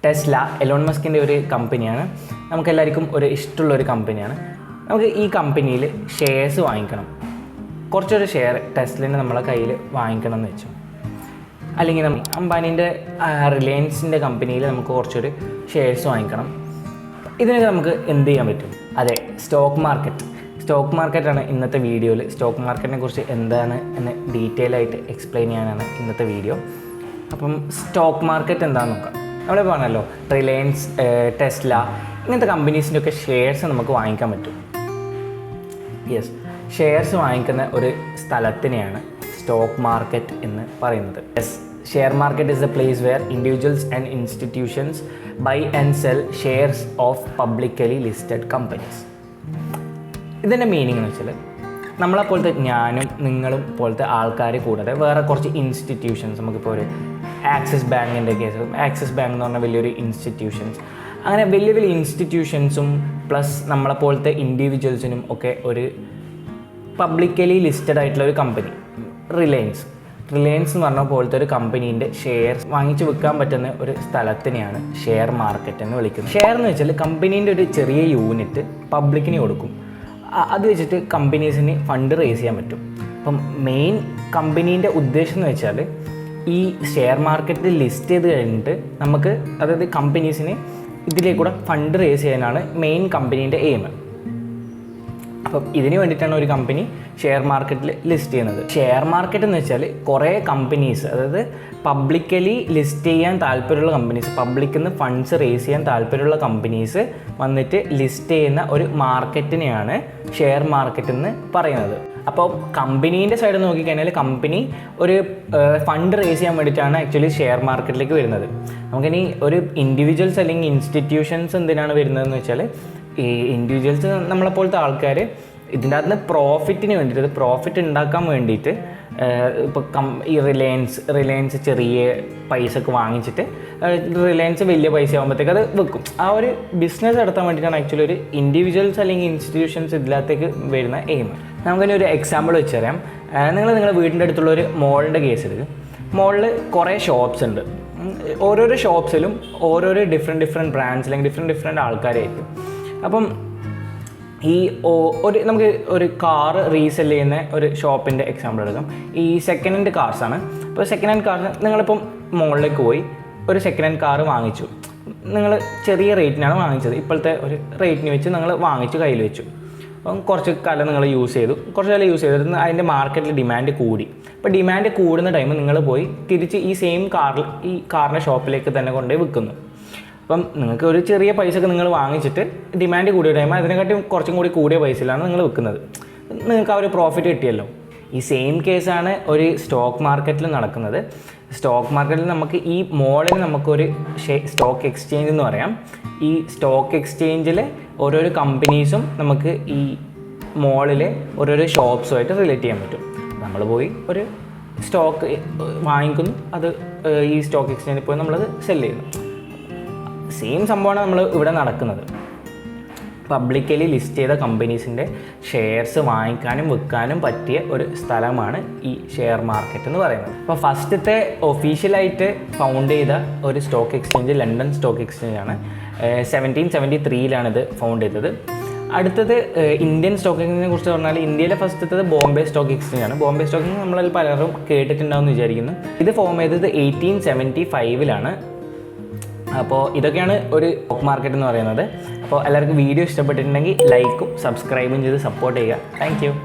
Tesla Elon മസ്കിൻ്റെ ഒരു കമ്പനിയാണ്. നമുക്കെല്ലാവർക്കും ഒരു ഇഷ്ടമുള്ളൊരു കമ്പനിയാണ്. നമുക്ക് ഈ കമ്പനിയിൽ ഷെയർസ് വാങ്ങിക്കണം. കുറച്ചൊരു ഷെയർ ടെസ്ലിന് നമ്മളെ കയ്യിൽ വാങ്ങിക്കണം എന്ന് വെച്ചു. അല്ലെങ്കിൽ നമ്മൾ അംബാനീൻ്റെ റിലയൻസിൻ്റെ കമ്പനിയിൽ നമുക്ക് കുറച്ചൊരു ഷെയർസ് വാങ്ങിക്കണം. ഇതിനൊക്കെ നമുക്ക് എന്ത് ചെയ്യാൻ പറ്റും? അതെ, സ്റ്റോക്ക് മാർക്കറ്റാണ് ഇന്നത്തെ വീഡിയോയിൽ. സ്റ്റോക്ക് മാർക്കറ്റിനെ കുറിച്ച് എന്താണ് എന്ന് ഡീറ്റെയിൽ ആയിട്ട് എക്സ്പ്ലെയിൻ ചെയ്യാനാണ് ഇന്നത്തെ വീഡിയോ. അപ്പം സ്റ്റോക്ക് മാർക്കറ്റ് എന്താണെന്ന് നോക്കാം. നമ്മൾ പറഞ്ഞല്ലോ, റിലയൻസ്, ടെസ്ല ഇങ്ങനത്തെ കമ്പനീസിൻ്റെ ഒക്കെ ഷെയർസ് നമുക്ക് വാങ്ങിക്കാൻ പറ്റും. യെസ്, ഷെയർസ് വാങ്ങിക്കുന്ന ഒരു സ്ഥലത്തിനെയാണ് സ്റ്റോക്ക് മാർക്കറ്റ് എന്ന് പറയുന്നത്. Yes, share market is a place where individuals and institutions buy and sell shares of publicly listed companies. ഇതിൻ്റെ മീനിങ് എന്ന് വെച്ചാൽ, നമ്മളെപ്പോലത്തെ ഞാനും നിങ്ങളും പോലത്തെ ആൾക്കാർ കൂടാതെ വേറെ കുറച്ച് ഇൻസ്റ്റിറ്റ്യൂഷൻസ്, നമുക്കിപ്പോൾ ഒരു ആക്സിസ് ബാങ്കിൻ്റെ കേസ്, ആക്സിസ് ബാങ്ക് എന്ന് പറഞ്ഞാൽ വലിയൊരു ഇൻസ്റ്റിറ്റ്യൂഷൻസ്, അങ്ങനെ വലിയ വലിയ ഇൻസ്റ്റിറ്റ്യൂഷൻസും പ്ലസ് നമ്മളെപ്പോലത്തെ ഇൻഡിവിജ്വൽസിനും ഒക്കെ ഒരു പബ്ലിക്കലി ലിസ്റ്റഡ് ആയിട്ടുള്ള ഒരു കമ്പനി റിലയൻസ് എന്ന് പറഞ്ഞ പോലത്തെ ഒരു കമ്പനീൻ്റെ ഷെയർ വാങ്ങിച്ച് വിൽക്കാൻ പറ്റുന്ന ഒരു സ്ഥലത്തിനെയാണ് ഷെയർ മാർക്കറ്റ് എന്ന് വിളിക്കുന്നത്. ഷെയർ എന്ന് വെച്ചാൽ കമ്പനീൻ്റെ ഒരു ചെറിയ യൂണിറ്റ് പബ്ലിക്കിന് കൊടുക്കും. അത് വെച്ചിട്ട് കമ്പനീസിന് ഫണ്ട് റേസ് ചെയ്യാൻ പറ്റും. അപ്പം മെയിൻ കമ്പനീൻ്റെ ഉദ്ദേശം എന്ന് വെച്ചാൽ ഈ ഷെയർ മാർക്കറ്റിൽ ലിസ്റ്റ് ചെയ്ത് കഴിഞ്ഞിട്ട് നമുക്ക്, അതായത് കമ്പനീസിന് ഇതിലേക്കൂടെ ഫണ്ട് റേസ് ചെയ്യാനാണ് മെയിൻ കമ്പനീൻ്റെ എയിം. അപ്പം ഇതിന് വേണ്ടിയിട്ടാണ് ഒരു കമ്പനി ഷെയർ മാർക്കറ്റിൽ ലിസ്റ്റ് ചെയ്യുന്നത്. ഷെയർ മാർക്കറ്റ് എന്ന് വെച്ചാൽ കുറേ കമ്പനീസ്, അതായത് പബ്ലിക്കലി ലിസ്റ്റ് ചെയ്യാൻ താല്പര്യമുള്ള കമ്പനീസ്, പബ്ലിക്കിൽ നിന്ന് ഫണ്ട്സ് റേസ് ചെയ്യാൻ താല്പര്യമുള്ള കമ്പനീസ് വന്നിട്ട് ലിസ്റ്റ് ചെയ്യുന്ന ഒരു മാർക്കറ്റിനെയാണ് ഷെയർ മാർക്കറ്റ് എന്ന് പറയുന്നത്. അപ്പോൾ കമ്പനീൻ്റെ സൈഡ് നോക്കിക്കഴിഞ്ഞാൽ കമ്പനി ഒരു ഫണ്ട് റേസ് ചെയ്യാൻ വേണ്ടിയിട്ടാണ് ആക്ച്വലി ഷെയർ മാർക്കറ്റിലേക്ക് വരുന്നത്. നമുക്കിനി ഒരു ഇൻഡിവിജ്വൽസ് അല്ലെങ്കിൽ ഇൻസ്റ്റിറ്റ്യൂഷൻസ് എന്തിനാണ് വരുന്നതെന്ന് വെച്ചാൽ, ഈ ഇൻഡിവിജ്വൽസ് നമ്മളെപ്പോലത്തെ ആൾക്കാർ ഇതിൻ്റെ അകത്ത് പ്രോഫിറ്റിന് വേണ്ടിയിട്ട്, പ്രോഫിറ്റ് ഉണ്ടാക്കാൻ വേണ്ടിയിട്ട് ഇപ്പോൾ ഈ റിലയൻസ് ചെറിയ പൈസക്ക് വാങ്ങിച്ചിട്ട് റിലയൻസ് വലിയ പൈസ ആകുമ്പോഴത്തേക്ക് അത് വെക്കും. ആ ഒരു ബിസിനസ് നടത്താൻ വേണ്ടിയിട്ടാണ് ആക്ച്വലി ഒരു ഇൻഡിവിജ്വൽസ് അല്ലെങ്കിൽ ഇൻസ്റ്റിറ്റ്യൂഷൻസ് ഇതിനകത്തേക്ക് വരുന്ന എയിം. നമുക്കിനി ഒരു എക്സാമ്പിൾ വെച്ച് തരാം. നിങ്ങളുടെ വീടിൻ്റെ അടുത്തുള്ള ഒരു മോളിൻ്റെ കേസ് എടുക്കും. മോളിൽ കുറേ ഷോപ്സ് ഉണ്ട്. ഓരോരോ ഷോപ്സിലും ഓരോരോ ഡിഫറെൻറ്റ് ബ്രാൻഡ്സ് അല്ലെങ്കിൽ ഡിഫറെൻറ്റ് ആൾക്കാരായിരിക്കും. അപ്പം ഈ നമുക്ക് ഒരു കാർ റീസെൽ ചെയ്യുന്ന ഒരു ഷോപ്പിൻ്റെ എക്സാമ്പിൾ എടുക്കാം. ഈ സെക്കൻഡ് ഹാൻഡ് കാർസാണ്. അപ്പോൾ സെക്കൻഡ് ഹാൻഡ് കാർ നിങ്ങളിപ്പം മോളിലേക്ക് പോയി ഒരു സെക്കൻഡ് ഹാൻഡ് കാർ വാങ്ങിച്ചു. നിങ്ങൾ ചെറിയ റേറ്റിനാണ് വാങ്ങിച്ചത്. ഇപ്പോഴത്തെ ഒരു റേറ്റിന് വെച്ച് നിങ്ങൾ വാങ്ങിച്ച് കയ്യിൽ വെച്ചു. അപ്പം കുറച്ച് കാലം നിങ്ങൾ യൂസ് ചെയ്തിട്ട് അതിൻ്റെ മാർക്കറ്റിൽ ഡിമാൻഡ് കൂടി. അപ്പോൾ ഡിമാൻഡ് കൂടുന്ന ടൈം നിങ്ങൾ പോയി തിരിച്ച് ഈ സെയിം കാറിൻ്റെ ഷോപ്പിലേക്ക് തന്നെ കൊണ്ടുപോയി വിൽക്കുന്നു. അപ്പം നിങ്ങൾക്ക് ഒരു ചെറിയ പൈസക്ക് നിങ്ങൾ വാങ്ങിച്ചിട്ട് ഡിമാൻഡ് കൂടിയ ടൈം അതിനെക്കാട്ടും കുറച്ചും കൂടി കൂടിയ പൈസയിലാണ് നിങ്ങൾ വിൽക്കുന്നത്. നിങ്ങൾക്ക് ആ ഒരു പ്രോഫിറ്റ് കിട്ടിയല്ലോ. ഈ സെയിം കേസാണ് ഒരു സ്റ്റോക്ക് മാർക്കറ്റിൽ നടക്കുന്നത്. സ്റ്റോക്ക് മാർക്കറ്റിൽ നമുക്ക് ഈ മോളിൽ നമുക്കൊരു സ്റ്റോക്ക് എക്സ്ചേഞ്ച് എന്ന് പറയാം. ഈ സ്റ്റോക്ക് എക്സ്ചേഞ്ചിൽ ഓരോരോ കമ്പനീസും നമുക്ക് ഈ മോളിലെ ഓരോരോ ഷോപ്സുമായിട്ട് റിലേറ്റ് ചെയ്യാൻ പറ്റും. നമ്മൾ പോയി ഒരു സ്റ്റോക്ക് വാങ്ങിക്കുന്നു, അത് ഈ സ്റ്റോക്ക് എക്സ്ചേഞ്ചിൽ പോയി നമ്മളത് സെല് ചെയ്യുന്നു. സെയിം സംഭവമാണ് നമ്മൾ ഇവിടെ നടക്കുന്നത്. പബ്ലിക്കലി ലിസ്റ്റ് ചെയ്ത കമ്പനീസിൻ്റെ ഷെയർസ് വാങ്ങിക്കാനും വിൽക്കാനും പറ്റിയ ഒരു സ്ഥലമാണ് ഈ ഷെയർ മാർക്കറ്റ് എന്ന് പറയുന്നത്. അപ്പോൾ ഫസ്റ്റത്തെ ഒഫീഷ്യലായിട്ട് ഫൗണ്ട് ചെയ്ത ഒരു സ്റ്റോക്ക് എക്സ്ചേഞ്ച് ലണ്ടൻ സ്റ്റോക്ക് എക്സ്ചേഞ്ചാണ്. 1773 ഇത് ഫൗണ്ട് ചെയ്തത്. അടുത്തത് ഇന്ത്യൻ സ്റ്റോക്ക് എക്സ്ചേഞ്ചിനെ കുറിച്ച് പറഞ്ഞാൽ, ഇന്ത്യയിലെ ഫസ്റ്റത്തത് ബോംബെ സ്റ്റോക്ക് എക്സ്ചേഞ്ചാണ്. ബോംബെ സ്റ്റോക്ക് എക്സ്ചേഞ്ച് നമ്മളിൽ പലരും കേട്ടിട്ടുണ്ടാവുമെന്ന് വിചാരിക്കുന്നു. ഇത് ഫോം ചെയ്തത് 1875 അപ്പോൾ ഇതൊക്കെയാണ് ഒരു സ്റ്റോക്ക് മാർക്കറ്റ് എന്ന് പറയുന്നത്. അപ്പോൾ എല്ലാവർക്കും വീഡിയോ ഇഷ്ടപ്പെട്ടിട്ടുണ്ടെങ്കിൽ ലൈക്കും സബ്സ്ക്രൈബും ചെയ്ത് സപ്പോർട്ട് ചെയ്യുക. Thank you.